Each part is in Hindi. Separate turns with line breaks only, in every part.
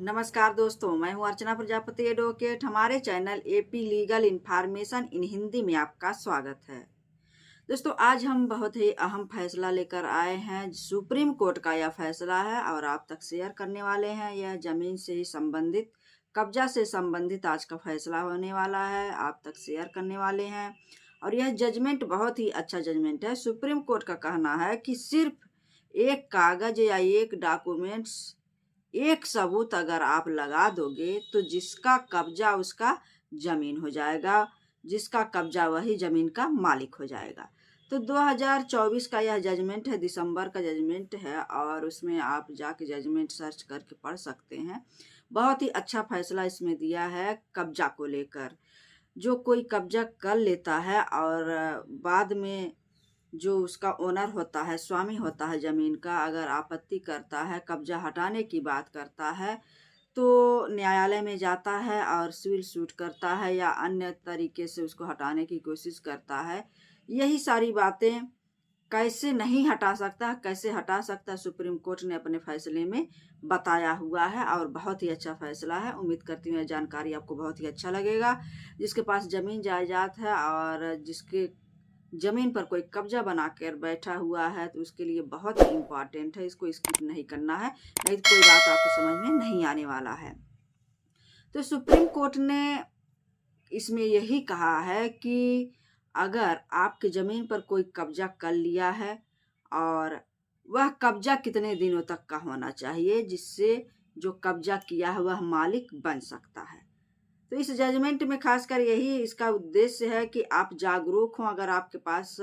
नमस्कार दोस्तों, मैं हूं अर्चना प्रजापति एडवोकेट। हमारे channel AP legal information in Hindi में आपका स्वागत है। दोस्तों, आज हम बहुत ही अहम फैसला लेकर आए हैं। सुप्रीम कोर्ट का यह फैसला है और आप तक शेयर करने वाले हैं। यह जमीन से ही संबंधित, कब्जा से संबंधित आज का फैसला होने वाला है, आप तक शेयर करने वाले हैं। और यह जजमेंट बहुत ही अच्छा जजमेंट है। सुप्रीम कोर्ट का कहना है कि सिर्फ एक कागज या एक डॉक्यूमेंट्स, एक सबूत अगर आप लगा दोगे तो जिसका कब्जा उसका जमीन हो जाएगा, जिसका कब्जा वही जमीन का मालिक हो जाएगा। तो 2024 का यह जजमेंट है, दिसंबर का जजमेंट है और उसमें आप जाके जजमेंट सर्च करके पढ़ सकते हैं। बहुत ही अच्छा फैसला इसमें दिया है कब्जा को लेकर। जो कोई कब्जा कर लेता है और बाद में जो उसका ओनर होता है, स्वामी होता है ज़मीन का, अगर आपत्ति करता है, कब्जा हटाने की बात करता है, तो न्यायालय में जाता है और सिविल सूट करता है या अन्य तरीके से उसको हटाने की कोशिश करता है। यही सारी बातें कैसे नहीं हटा सकता, कैसे हटा सकता, सुप्रीम कोर्ट ने अपने फैसले में बताया हुआ है और बहुत ही अच्छा फैसला है। उम्मीद करती हूँ यह जानकारी आपको बहुत ही अच्छा लगेगा। जिसके पास ज़मीन जायदाद है और जिसके ज़मीन पर कोई कब्जा बना कर बैठा हुआ है तो उसके लिए बहुत ही इम्पॉर्टेंट है। इसको स्किप नहीं करना है, नहीं तो कोई बात आपको समझ में नहीं आने वाला है। तो सुप्रीम कोर्ट ने इसमें यही कहा है कि अगर आपकी ज़मीन पर कोई कब्जा कर लिया है और वह कब्जा कितने दिनों तक का होना चाहिए जिससे जो कब्जा किया है वह मालिक बन सकता है। तो इस जजमेंट में खासकर यही इसका उद्देश्य है कि आप जागरूक हों। अगर आपके पास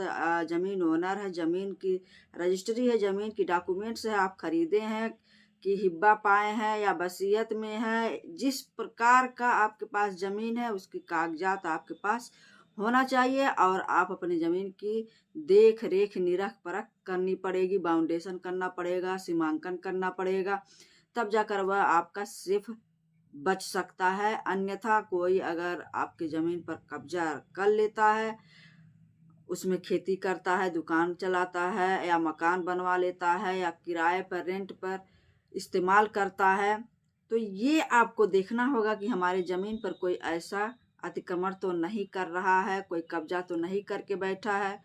ज़मीन ओनर है, ज़मीन की रजिस्ट्री है, ज़मीन की डॉक्यूमेंट्स है, आप खरीदे हैं कि हिब्बा पाए हैं या वसीयत में है, जिस प्रकार का आपके पास ज़मीन है उसके कागजात आपके पास होना चाहिए और आप अपनी ज़मीन की देख रेख निरख परख करनी पड़ेगी, बाउंडेशन करना पड़ेगा, सीमांकन करना पड़ेगा, तब जाकर वह आपका सेफ बच सकता है। अन्यथा कोई अगर आपकी ज़मीन पर कब्जा कर लेता है, उसमें खेती करता है, दुकान चलाता है या मकान बनवा लेता है या किराए पर, रेंट पर इस्तेमाल करता है, तो ये आपको देखना होगा कि हमारी ज़मीन पर कोई ऐसा अतिक्रमण तो नहीं कर रहा है, कोई कब्जा तो नहीं करके बैठा है।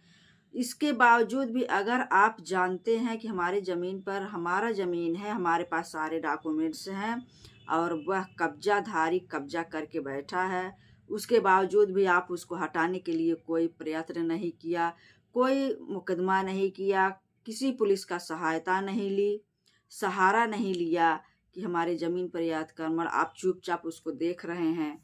इसके बावजूद भी अगर आप जानते हैं कि हमारी ज़मीन पर हमारा ज़मीन है, हमारे पास सारे डॉक्यूमेंट्स हैं और वह कब्जाधारी कब्जा करके बैठा है, उसके बावजूद भी आप उसको हटाने के लिए कोई प्रयत्न नहीं किया, कोई मुकदमा नहीं किया, किसी पुलिस का सहायता नहीं ली, सहारा नहीं लिया कि हमारे ज़मीन पर यह अतिक्रमण, आप चुपचाप उसको देख रहे हैं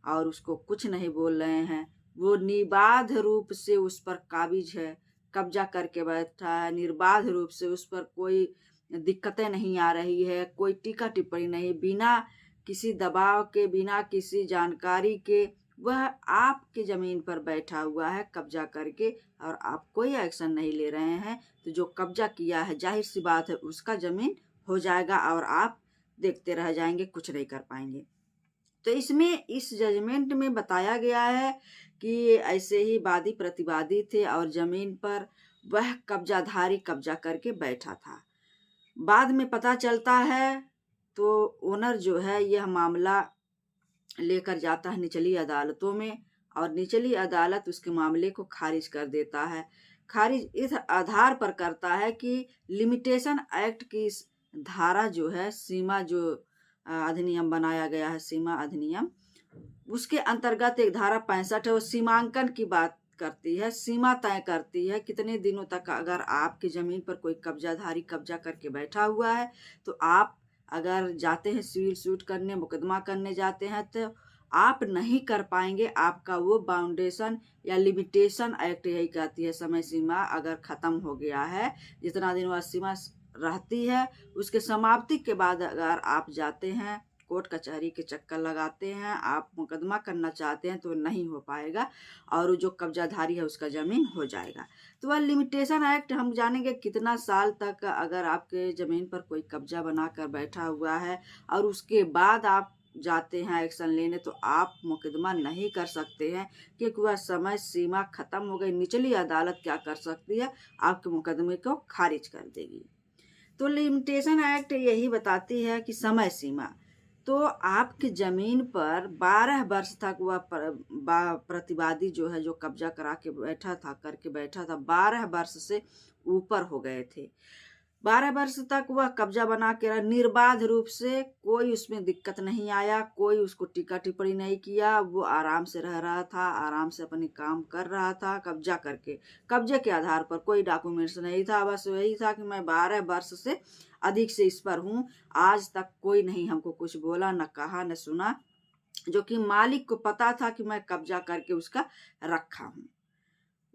और उसको कुछ नहीं बोल रहे हैं। वो निर्बाध रूप से उस पर काबिज है, कब्जा करके बैठा है, निर्बाध रूप से उस पर कोई दिक्कतें नहीं आ रही है, कोई टीका टिप्पणी नहीं, बिना किसी दबाव के, बिना किसी जानकारी के वह आपकी ज़मीन पर बैठा हुआ है कब्जा करके और आप कोई एक्शन नहीं ले रहे हैं। तो जो कब्जा किया है जाहिर सी बात है उसका ज़मीन हो जाएगा और आप देखते रह जाएंगे, कुछ नहीं कर पाएंगे। तो इसमें इस जजमेंट में बताया गया है कि ऐसे ही वादी प्रतिवादी थे और ज़मीन पर वह कब्जाधारी कब्जा करके बैठा था। बाद में पता चलता है तो ओनर जो है यह मामला लेकर जाता है निचली अदालतों में और निचली अदालत उसके मामले को खारिज कर देता है। खारिज इस आधार पर करता है कि लिमिटेशन एक्ट की धारा जो है, सीमा जो अधिनियम बनाया गया है, सीमा अधिनियम, उसके अंतर्गत एक धारा 65 है, वो सीमांकन की बात करती है, सीमा तय करती है कितने दिनों तक अगर आपकी ज़मीन पर कोई कब्जाधारी कब्जा करके बैठा हुआ है तो आप अगर जाते हैं सिविल सूट करने, मुकदमा करने जाते हैं तो आप नहीं कर पाएंगे। आपका वो बाउंडेशन या लिमिटेशन एक्ट यही कहती है, समय सीमा अगर ख़त्म हो गया है, जितना दिन वह सीमा रहती है, उसके समाप्ति के बाद अगर आप जाते हैं कोर्ट कचहरी के चक्कर लगाते हैं, आप मुकदमा करना चाहते हैं तो नहीं हो पाएगा और जो कब्जाधारी है उसका ज़मीन हो जाएगा। तो वह लिमिटेशन एक्ट हम जानेंगे कितना साल तक अगर आपके ज़मीन पर कोई कब्जा बना कर बैठा हुआ है और उसके बाद आप जाते हैं एक्शन लेने तो आप मुकदमा नहीं कर सकते हैं क्योंकि वह समय सीमा ख़त्म हो गई। निचली अदालत क्या कर सकती है, आपके मुकदमे को खारिज कर देगी। तो लिमिटेशन एक्ट यही बताती है कि समय सीमा, तो आपकी ज़मीन पर 12 वर्ष तक वह प्रतिवादी जो है, जो कब्जा करके बैठा था, 12 वर्ष से ऊपर हो गए थे। 12 वर्ष तक वह कब्जा बना के रहा निर्बाध रूप से, कोई उसमें दिक्कत नहीं आया, कोई उसको टीका टिप्पणी नहीं किया। वो आराम से रह रहा था, आराम से अपने काम कर रहा था कब्जा करके। कब्जे के आधार पर कोई डॉक्यूमेंट्स नहीं था, बस वही था कि मैं 12 वर्ष से अधिक से इस पर हूँ। आज तक कोई नहीं हमको कुछ बोला, न कहा न सुना, जो कि मालिक को पता था कि मैं कब्जा करके उसका रखा हूँ।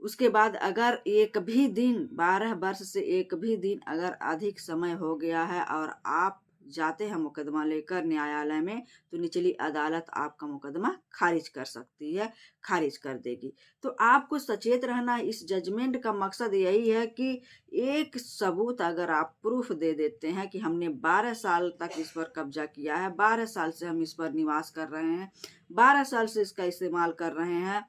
उसके बाद अगर एक भी दिन 12 वर्ष से एक भी दिन अगर अधिक समय हो गया है और आप जाते हैं मुकदमा लेकर न्यायालय में, तो निचली अदालत आपका मुकदमा खारिज कर सकती है, खारिज कर देगी। तो आपको सचेत रहना। इस जजमेंट का मकसद यही है कि एक सबूत अगर आप प्रूफ दे देते हैं कि हमने 12 साल तक इस पर कब्जा किया है, 12 साल से हम इस पर निवास कर रहे हैं, 12 साल से इसका इस्तेमाल कर रहे हैं,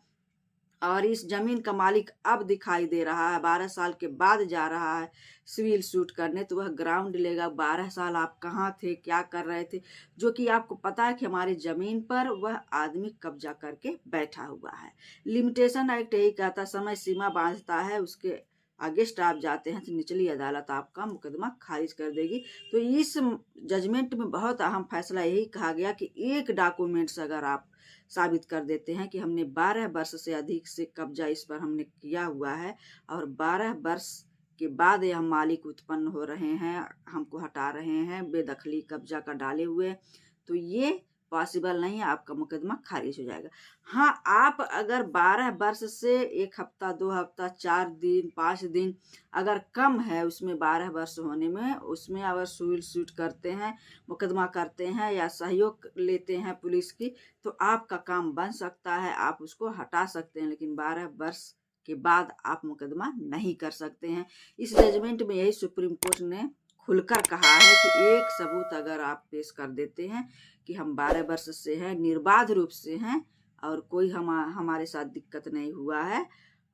और इस जमीन का मालिक अब दिखाई दे रहा है, 12 साल के बाद जा रहा है सिविल सूट करने, तो वह ग्राउंड लेगा 12 साल आप कहाँ थे, क्या कर रहे थे, जो कि आपको पता है कि हमारी ज़मीन पर वह आदमी कब्जा करके बैठा हुआ है। लिमिटेशन एक्ट यही कहता, समय सीमा बांधता है, उसके अगेंस्ट आप जाते हैं तो निचली अदालत आपका मुकदमा खारिज कर देगी। तो इस जजमेंट में बहुत अहम फैसला यही कहा गया कि एक डॉक्यूमेंट्स अगर आप साबित कर देते हैं कि हमने 12 वर्ष से अधिक से कब्जा इस पर हमने किया हुआ है, और 12 वर्ष के बाद यह मालिक उत्पन्न हो रहे हैं, हमको हटा रहे हैं, बेदखली कब्जा का डाले हुए, तो ये पॉसिबल नहीं है, आपका मुकदमा खारिज हो जाएगा। हाँ, आप अगर 12 वर्ष से 1 हफ्ता, 2 हफ्ता, 4 दिन, 5 दिन अगर कम है उसमें 12 वर्ष होने में, उसमें अगर सिविल सूट करते हैं, मुकदमा करते हैं या सहयोग लेते हैं पुलिस की, तो आपका काम बन सकता है, आप उसको हटा सकते हैं, लेकिन 12 वर्ष के बाद आप मुकदमा नहीं कर सकते हैं। इस जजमेंट में यही सुप्रीम कोर्ट ने खुलकर कहा है कि एक सबूत अगर आप पेश कर देते हैं कि हम 12 वर्ष से हैं, निर्बाध रूप से हैं, और कोई हमारे साथ दिक्कत नहीं हुआ है,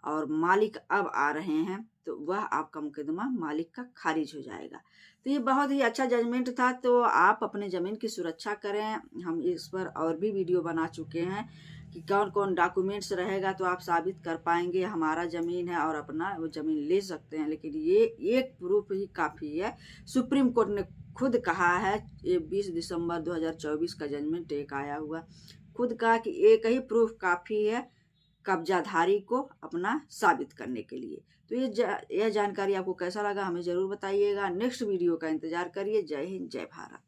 और मालिक अब आ रहे हैं, तो वह आपका मुकदमा मालिक का खारिज हो जाएगा। तो ये बहुत ही अच्छा जजमेंट था। तो आप अपने ज़मीन की सुरक्षा करें। हम इस पर और भी वीडियो बना चुके हैं कि कौन कौन डॉक्यूमेंट्स रहेगा तो आप साबित कर पाएंगे हमारा ज़मीन है, और अपना वो ज़मीन ले सकते हैं। लेकिन ये एक प्रूफ ही काफ़ी है। सुप्रीम कोर्ट ने खुद कहा है, ये 20 दिसंबर 2024 का जजमेंट एक आया हुआ, खुद कहा कि एक ही प्रूफ काफ़ी है कब्जाधारी को अपना साबित करने के लिए। तो यह जानकारी आपको कैसा लगा हमें ज़रूर बताइएगा। नेक्स्ट वीडियो का इंतज़ार करिए। जय हिंद, जय भारत।